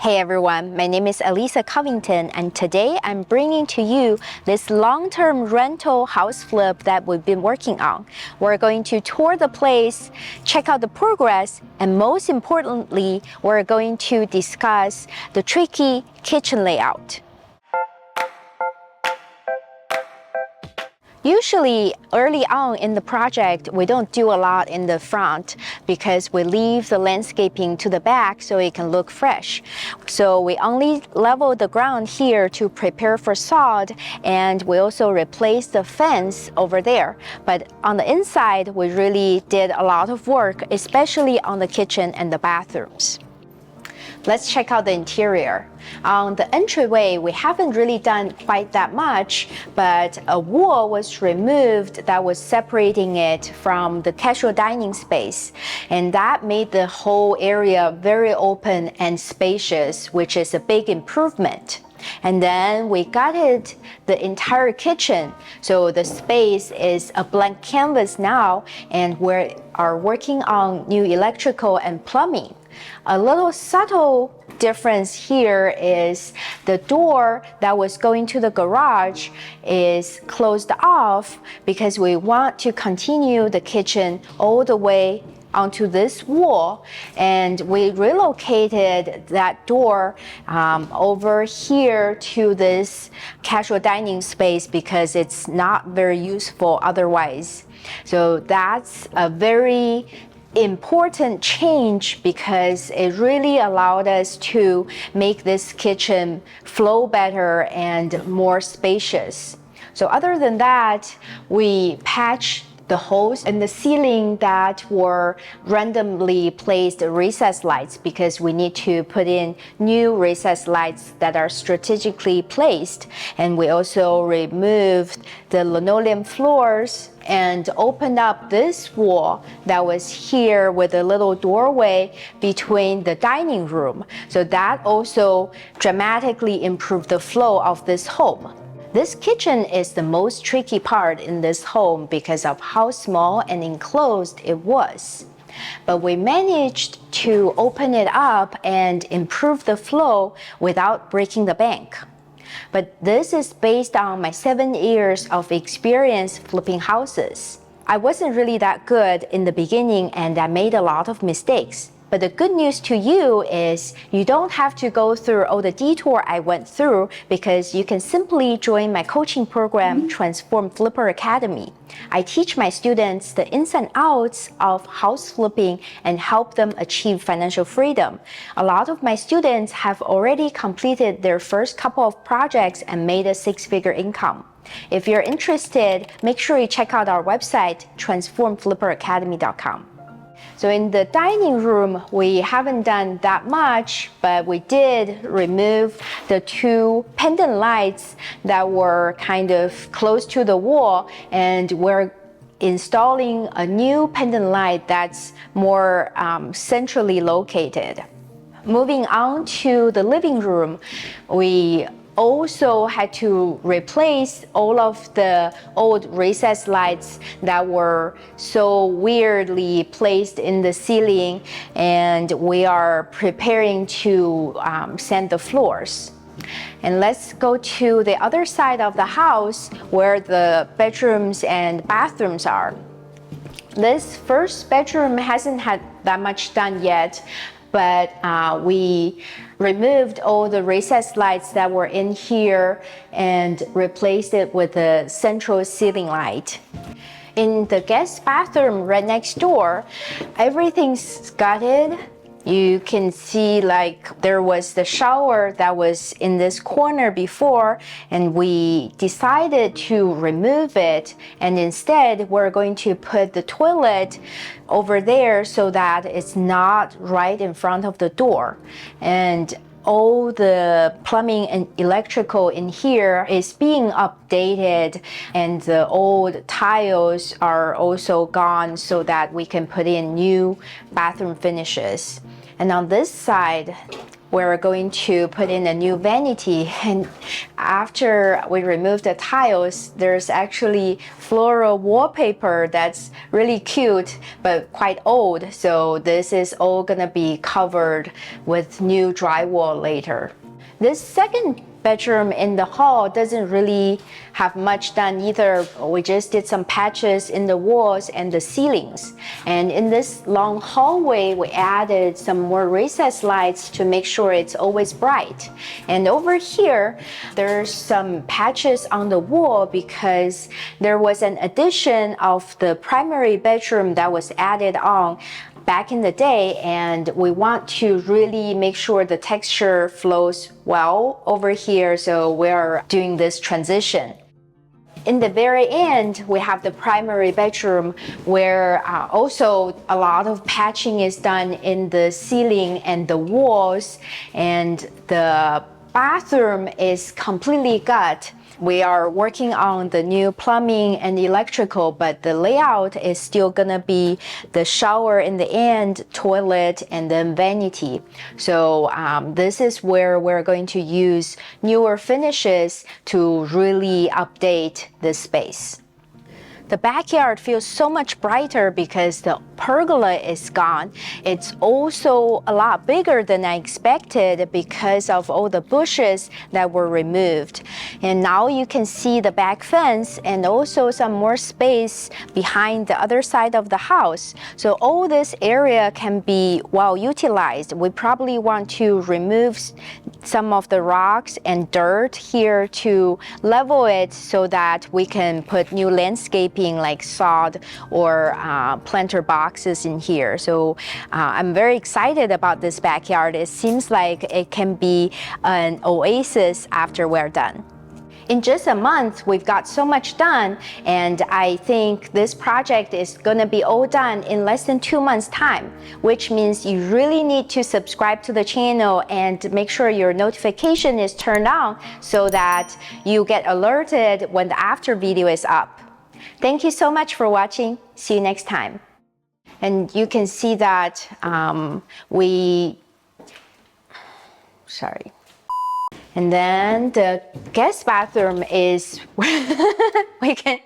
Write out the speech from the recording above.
Hey everyone, my name is Elisa Covington, and today I'm bringing to you this long-term rental house flip that we've been working on. We're going to tour the place, check out the progress, and most importantly, we're going to discuss the tricky kitchen layout. Usually, early on in the project, we don't do a lot in the front because we leave the landscaping to the back so it can look fresh. So we only level the ground here to prepare for sod, and we also replace the fence over there. But on the inside, we really did a lot of work, especially on the kitchen and the bathrooms. Let's check out the interior. On the entryway, we haven't really done quite that much, but a wall was removed that was separating it from the casual dining space. And that made the whole area very open and spacious, which is a big improvement. And then we gutted the entire kitchen. So the space is a blank canvas now, and we are working on new electrical and plumbing. A little subtle difference here is the door that was going to the garage is closed off because we want to continue the kitchen all the way onto this wall, and we relocated that door over here to this casual dining space because it's not very useful otherwise. So that's a very important change because it really allowed us to make this kitchen flow better and more spacious. So other than that, we patched the holes in the ceiling that were randomly placed recessed lights because we need to put in new recessed lights that are strategically placed. And we also removed the linoleum floors and opened up this wall that was here with a little doorway between the dining room. So that also dramatically improved the flow of this home. This kitchen is the most tricky part in this home because of how small and enclosed it was. But we managed to open it up and improve the flow without breaking the bank. But this is based on my 7 years of experience flipping houses. I wasn't really that good in the beginning and I made a lot of mistakes. But the good news to you is you don't have to go through all the detour I went through because you can simply join my coaching program, Transform Flipper Academy. I teach my students the ins and outs of house flipping and help them achieve financial freedom. A lot of my students have already completed their first couple of projects and made a six-figure income. If you're interested, make sure you check out our website, transformflipperacademy.com. So in the dining room, we haven't done that much, but we did remove the two pendant lights that were kind of close to the wall, and we're installing a new pendant light that's more centrally located. Moving on to the living room, we also had to replace all of the old recessed lights that were so weirdly placed in the ceiling, and we are preparing to sand the floors. And let's go to the other side of the house where the bedrooms and bathrooms are. This first bedroom hasn't had that much done yet, but we removed all the recessed lights that were in here and replaced it with a central ceiling light. In the guest bathroom right next door, everything's gutted. You can see like there was the shower that was in this corner before, and we decided to remove it, and instead we're going to put the toilet over there so that it's not right in front of the door. And all the plumbing and electrical in here is being updated, and the old tiles are also gone so that we can put in new bathroom finishes. And on this side, we're going to put in a new vanity, and after we remove the tiles, there's actually floral wallpaper that's really cute but quite old, so this is all gonna be covered with new drywall later. This second bedroom in the hall doesn't really have much done either. We just did some patches in the walls and the ceilings. And in this long hallway, we added some more recessed lights to make sure it's always bright. And over here, there's some patches on the wall because there was an addition of the primary bedroom that was added on back in the day, and we want to really make sure the texture flows well over here, so we're doing this transition. In the very end, we have the primary bedroom where also a lot of patching is done in the ceiling and the walls, and the bathroom is completely gut. We are working on the new plumbing and electrical, but the layout is still gonna be the shower in the end, toilet, and then vanity. So this is where we're going to use newer finishes to really update this space. The backyard feels so much brighter because the pergola is gone. It's also a lot bigger than I expected because of all the bushes that were removed. And now you can see the back fence and also some more space behind the other side of the house. So all this area can be well utilized. We probably want to remove some of the rocks and dirt here to level it so that we can put new landscaping like sod or planter boxes in here. So I'm very excited about this backyard. It seems like it can be an oasis after we're done. In just a month, we've got so much done, and I think this project is gonna be all done in less than 2 months' time, which means you really need to subscribe to the channel and make sure your notification is turned on so that you get alerted when the after video is up. Thank you so much for watching. See you next time. And you can see that and then the guest bathroom is we can